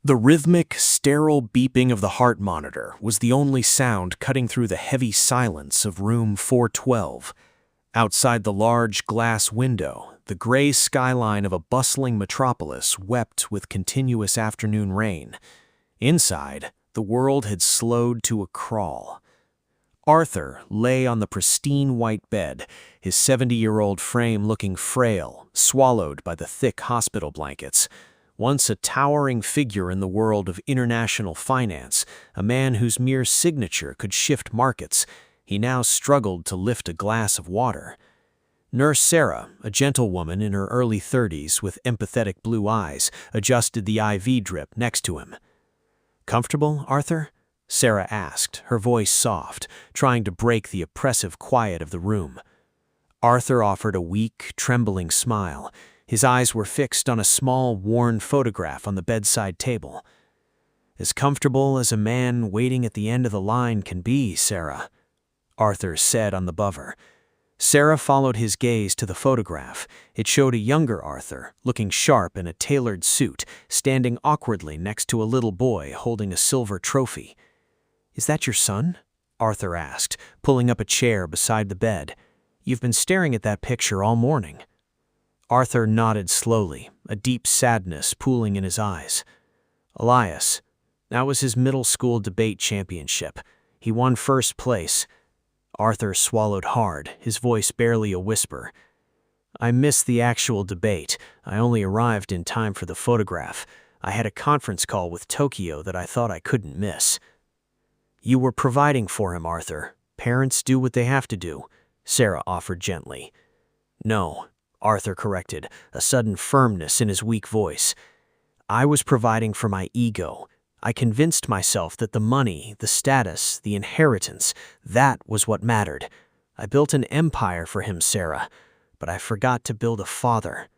The rhythmic, sterile beeping of the heart monitor was the only sound cutting through the heavy silence of room 412. Outside the large glass window, the gray skyline of a bustling metropolis wept with continuous afternoon rain. Inside, the world had slowed to a crawl. Arthur lay on the pristine white bed, his 70-year-old frame looking frail, swallowed by the thick hospital blankets. Once a towering figure in the world of international finance, a man whose mere signature could shift markets, he now struggled to lift a glass of water. Nurse Sarah, a gentlewoman in her early 30s with empathetic blue eyes, adjusted the IV drip next to him. "Comfortable, Arthur?" Sarah asked, her voice soft, trying to break the oppressive quiet of the room. Arthur offered a weak, trembling smile. His eyes were fixed on a small, worn photograph on the bedside table. "As comfortable as a man waiting at the end of the line can be, Sarah," Arthur said on the buzzer. Sarah followed his gaze to the photograph. It showed a younger Arthur, looking sharp in a tailored suit, standing awkwardly next to a little boy holding a silver trophy. "Is that your son?" Arthur asked, pulling up a chair beside the bed. "You've been staring at that picture all morning." Arthur nodded slowly, a deep sadness pooling in his eyes. "Elias. That was his middle school debate championship. He won first place." Arthur swallowed hard, his voice barely a whisper. "I missed the actual debate. I only arrived in time for the photograph. I had a conference call with Tokyo that I thought I couldn't miss." "You were providing for him, Arthur. Parents do what they have to do," Sarah offered gently. "No," Arthur corrected, a sudden firmness in his weak voice. "I was providing for my ego. I convinced myself that the money, the status, the inheritance, that was what mattered. I built an empire for him, Sarah, but I forgot to build a father."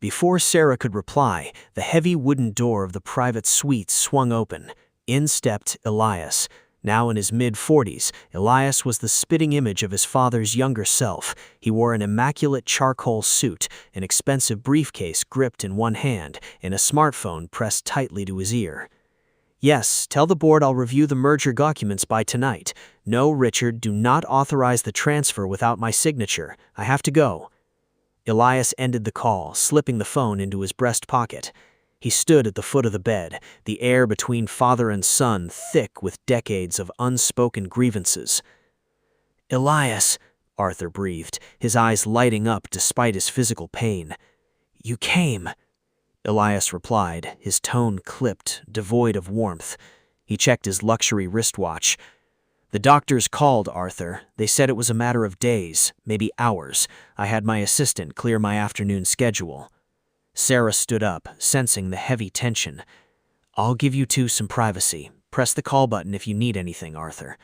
Before Sarah could reply, the heavy wooden door of the private suite swung open. In stepped Elias. Now in his mid-40s, Elias was the spitting image of his father's younger self. He wore an immaculate charcoal suit, an expensive briefcase gripped in one hand, and a smartphone pressed tightly to his ear. "Yes, tell the board I'll review the merger documents by tonight. No, Richard, do not authorize the transfer without my signature. I have to go." Elias ended the call, slipping the phone into his breast pocket. He stood at the foot of the bed, the air between father and son thick with decades of unspoken grievances. "Elias," Arthur breathed, his eyes lighting up despite his physical pain. "You came." Elias replied, his tone clipped, devoid of warmth. He checked his luxury wristwatch. "The doctors called, Arthur. They said it was a matter of days, maybe hours. I had my assistant clear my afternoon schedule." Sarah stood up, sensing the heavy tension. "I'll give you two some privacy. Press the call button if you need anything, Arthur."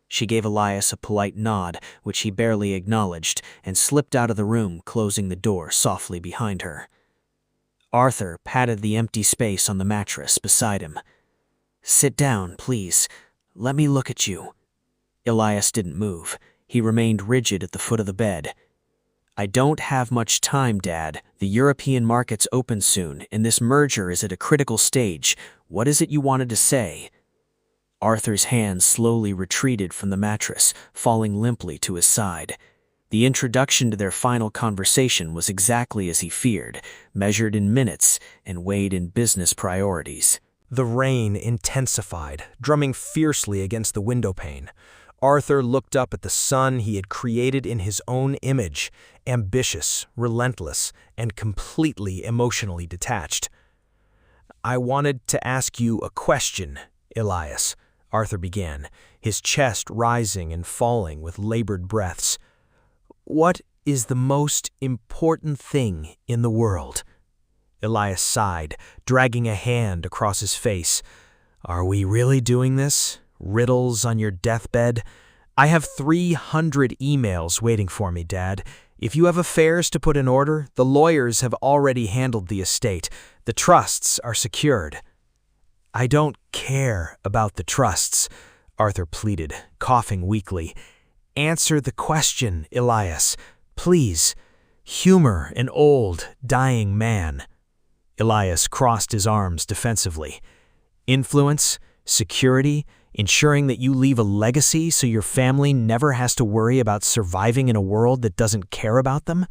She gave Elias a polite nod, which he barely acknowledged, and slipped out of the room, closing the door softly behind her. Arthur patted the empty space on the mattress beside him. "Sit down, please. Let me look at you." Elias didn't move. He remained rigid at the foot of the bed. "I don't have much time, Dad. The European markets open soon, and this merger is at a critical stage. What is it you wanted to say?" Arthur's hand slowly retreated from the mattress, falling limply to his side. The introduction to their final conversation was exactly as he feared, measured in minutes and weighed in business priorities. The rain intensified, drumming fiercely against the windowpane. Arthur looked up at the son he had created in his own image, ambitious, relentless, and completely emotionally detached. "I wanted to ask you a question, Elias," Arthur began, his chest rising and falling with labored breaths. "What is the most important thing in the world?" Elias sighed, dragging a hand across his face. "Are we really doing this? Riddles on your deathbed? I have 300 emails waiting for me, Dad. If you have affairs to put in order, the lawyers have already handled the estate. The trusts are secured." "I don't care about the trusts," Arthur pleaded, coughing weakly. "Answer the question, Elias. Please. Humor an old, dying man." Elias crossed his arms defensively. Influence, security, ensuring that you leave a legacy so your family never has to worry about surviving in a world that doesn't care about them?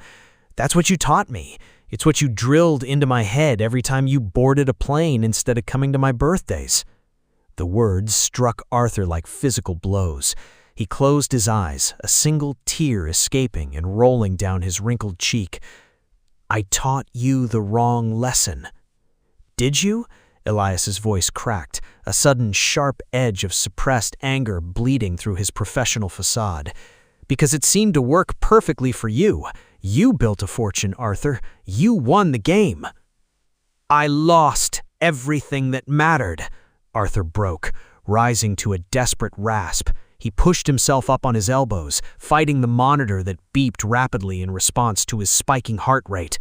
That's what you taught me. It's what you drilled into my head every time you boarded a plane instead of coming to my birthdays. The words struck Arthur like physical blows. He closed his eyes, a single tear escaping and rolling down his wrinkled cheek. I taught you the wrong lesson. Did you? Elias's voice cracked, a sudden sharp edge of suppressed anger bleeding through his professional facade. Because it seemed to work perfectly for you. You built a fortune, Arthur. You won the game. I lost everything that mattered, Arthur broke, rising to a desperate rasp. He pushed himself up on his elbows, fighting the monitor that beeped rapidly in response to his spiking heart rate.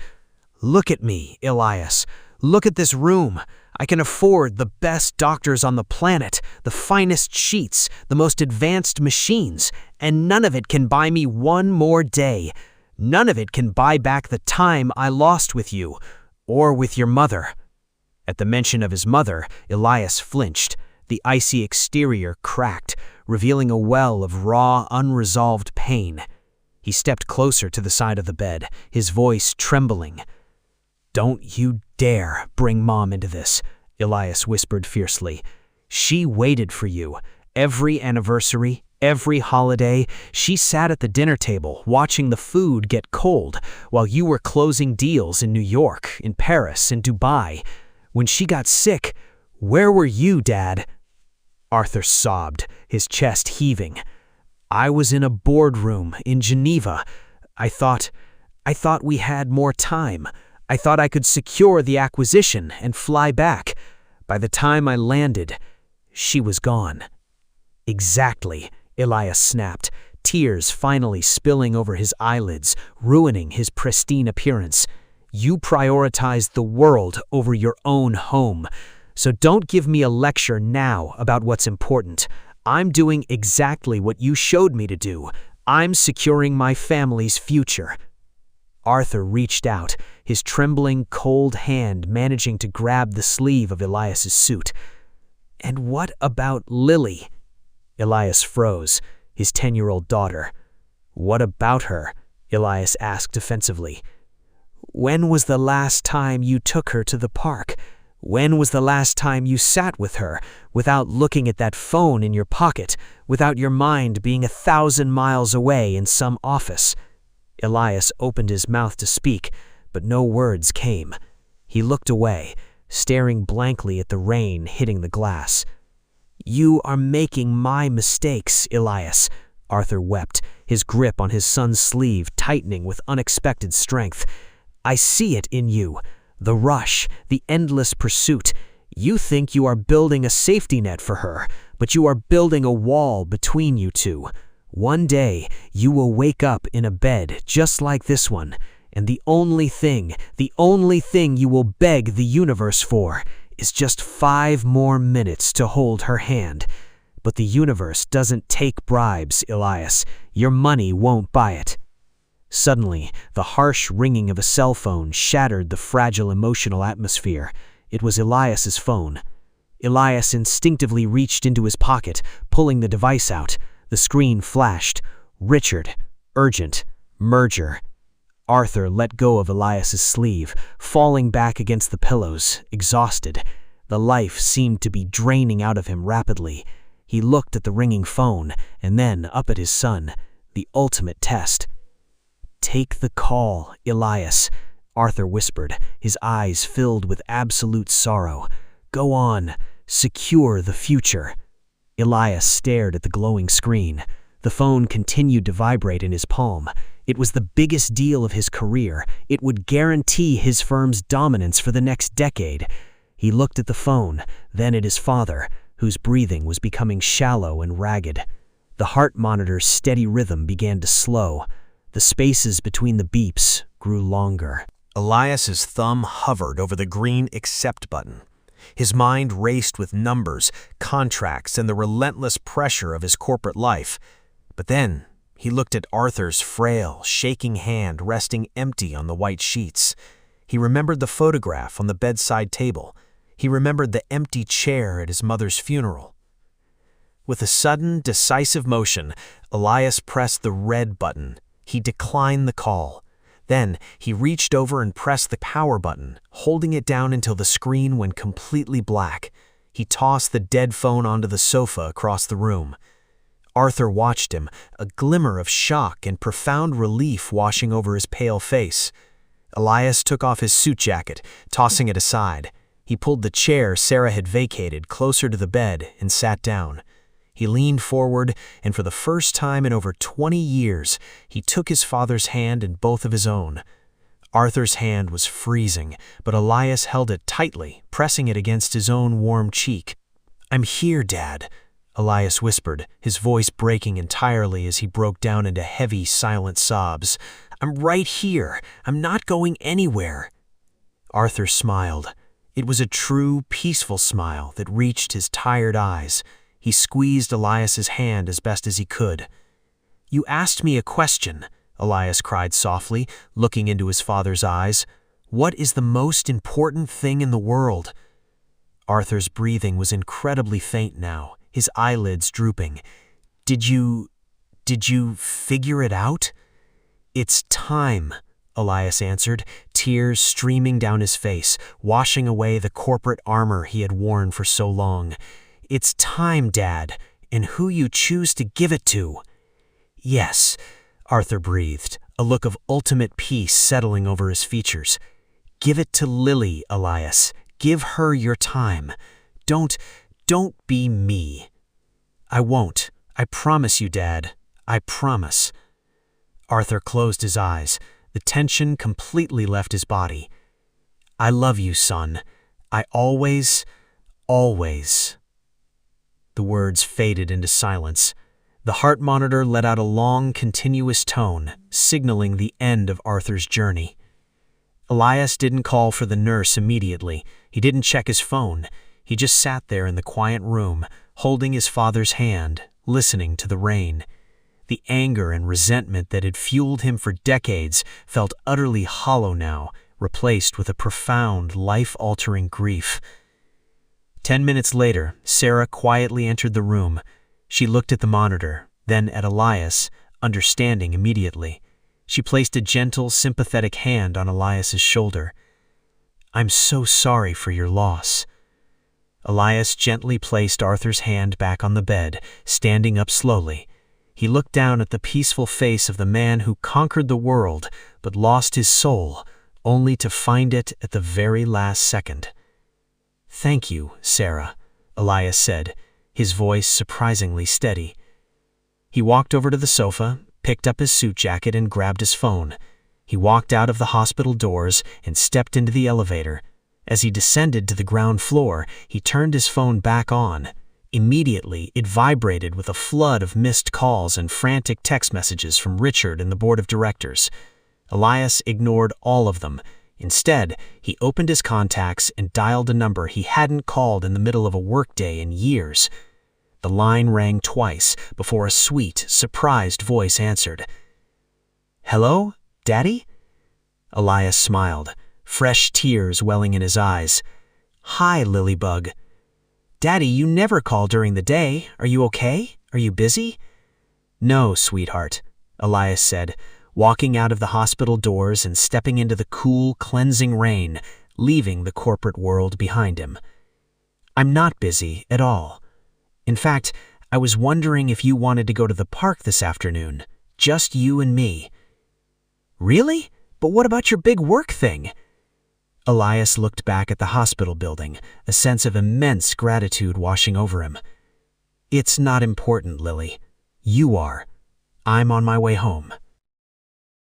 Look at me, Elias. Look at this room. I can afford the best doctors on the planet, the finest sheets, the most advanced machines, and none of it can buy me one more day. None of it can buy back the time I lost with you, or with your mother. At the mention of his mother, Elias flinched. The icy exterior cracked, revealing a well of raw, unresolved pain. He stepped closer to the side of the bed, his voice trembling. Don't you dare bring Mom into this, Elias whispered fiercely. She waited for you. Every anniversary, every holiday, she sat at the dinner table watching the food get cold while you were closing deals in New York, in Paris, in Dubai. When she got sick, where were you, Dad? Arthur sobbed, his chest heaving. I was in a boardroom in Geneva. I thought we had more time. I thought I could secure the acquisition and fly back. By the time I landed, she was gone. Exactly, Elias snapped, tears finally spilling over his eyelids, ruining his pristine appearance. You prioritized the world over your own home. So don't give me a lecture now about what's important. I'm doing exactly what you showed me to do. I'm securing my family's future. Arthur reached out, his trembling, cold hand managing to grab the sleeve of Elias's suit. And what about Lily? Elias froze, his 10-year-old daughter. What about her? Elias asked defensively. When was the last time you took her to the park? When was the last time you sat with her, without looking at that phone in your pocket, without your mind being 1,000 miles away in some office? Elias opened his mouth to speak, but no words came. He looked away, staring blankly at the rain hitting the glass. You are making my mistakes, Elias, Arthur wept, his grip on his son's sleeve tightening with unexpected strength. I see it in you. The rush, the endless pursuit. You think you are building a safety net for her, but you are building a wall between you two. One day, you will wake up in a bed just like this one, and the only thing you will beg the universe for is just 5 more minutes to hold her hand. But the universe doesn't take bribes, Elias. Your money won't buy it. Suddenly, the harsh ringing of a cell phone shattered the fragile emotional atmosphere. It was Elias's phone. Elias instinctively reached into his pocket, pulling the device out. The screen flashed. Richard. Urgent. Merger. Arthur let go of Elias's sleeve, falling back against the pillows, exhausted. The life seemed to be draining out of him rapidly. He looked at the ringing phone, and then up at his son. The ultimate test. Take the call, Elias, Arthur whispered, his eyes filled with absolute sorrow. Go on. Secure the future. Elias stared at the glowing screen. The phone continued to vibrate in his palm. It was the biggest deal of his career. It would guarantee his firm's dominance for the next decade. He looked at the phone, then at his father, whose breathing was becoming shallow and ragged. The heart monitor's steady rhythm began to slow. The spaces between the beeps grew longer. Elias's thumb hovered over the green accept button. His mind raced with numbers, contracts, and the relentless pressure of his corporate life. But then he looked at Arthur's frail, shaking hand resting empty on the white sheets. He remembered the photograph on the bedside table. He remembered the empty chair at his mother's funeral. With a sudden, decisive motion, Elias pressed the red button. He declined the call. Then, he reached over and pressed the power button, holding it down until the screen went completely black. He tossed the dead phone onto the sofa across the room. Arthur watched him, a glimmer of shock and profound relief washing over his pale face. Elias took off his suit jacket, tossing it aside. He pulled the chair Sarah had vacated closer to the bed and sat down. He leaned forward, and for the first time in over 20 years, he took his father's hand in both of his own. Arthur's hand was freezing, but Elias held it tightly, pressing it against his own warm cheek. "I'm here, Dad," Elias whispered, his voice breaking entirely as he broke down into heavy, silent sobs. "I'm right here. I'm not going anywhere." Arthur smiled. It was a true, peaceful smile that reached his tired eyes. He squeezed Elias's hand as best as he could. "You asked me a question," Elias cried softly, looking into his father's eyes. "What is the most important thing in the world?" Arthur's breathing was incredibly faint now, his eyelids drooping. Did you figure it out?" "It's time," Elias answered, tears streaming down his face, washing away the corporate armor he had worn for so long. "It's time, Dad, and who you choose to give it to." "Yes," Arthur breathed, a look of ultimate peace settling over his features. "Give it to Lily, Elias. Give her your time. Don't be me." "I won't. I promise you, Dad. I promise." Arthur closed his eyes. The tension completely left his body. "I love you, son. I always." The words faded into silence. The heart monitor let out a long, continuous tone, signaling the end of Arthur's journey. Elias didn't call for the nurse immediately. He didn't check his phone. He just sat there in the quiet room, holding his father's hand, listening to the rain. The anger and resentment that had fueled him for decades felt utterly hollow now, replaced with a profound, life-altering grief. 10 minutes later, Sarah quietly entered the room. She looked at the monitor, then at Elias, understanding immediately. She placed a gentle, sympathetic hand on Elias's shoulder. "I'm so sorry for your loss." Elias gently placed Arthur's hand back on the bed, standing up slowly. He looked down at the peaceful face of the man who conquered the world but lost his soul, only to find it at the very last second. "Thank you, Sarah," Elias said, his voice surprisingly steady. He walked over to the sofa, picked up his suit jacket, and grabbed his phone. He walked out of the hospital doors and stepped into the elevator. As he descended to the ground floor, he turned his phone back on. Immediately, it vibrated with a flood of missed calls and frantic text messages from Richard and the board of directors. Elias ignored all of them. Instead, he opened his contacts and dialed a number he hadn't called in the middle of a workday in years. The line rang twice before a sweet, surprised voice answered. "Hello, Daddy?" Elias smiled, fresh tears welling in his eyes. "Hi, Lilybug." "Daddy, you never call during the day. Are you okay? Are you busy?" "No, sweetheart," Elias said, walking out of the hospital doors and stepping into the cool, cleansing rain, leaving the corporate world behind him. "I'm not busy at all. In fact, I was wondering if you wanted to go to the park this afternoon, just you and me." "Really? But what about your big work thing?" Elias looked back at the hospital building, a sense of immense gratitude washing over him. "It's not important, Lily. You are. I'm on my way home."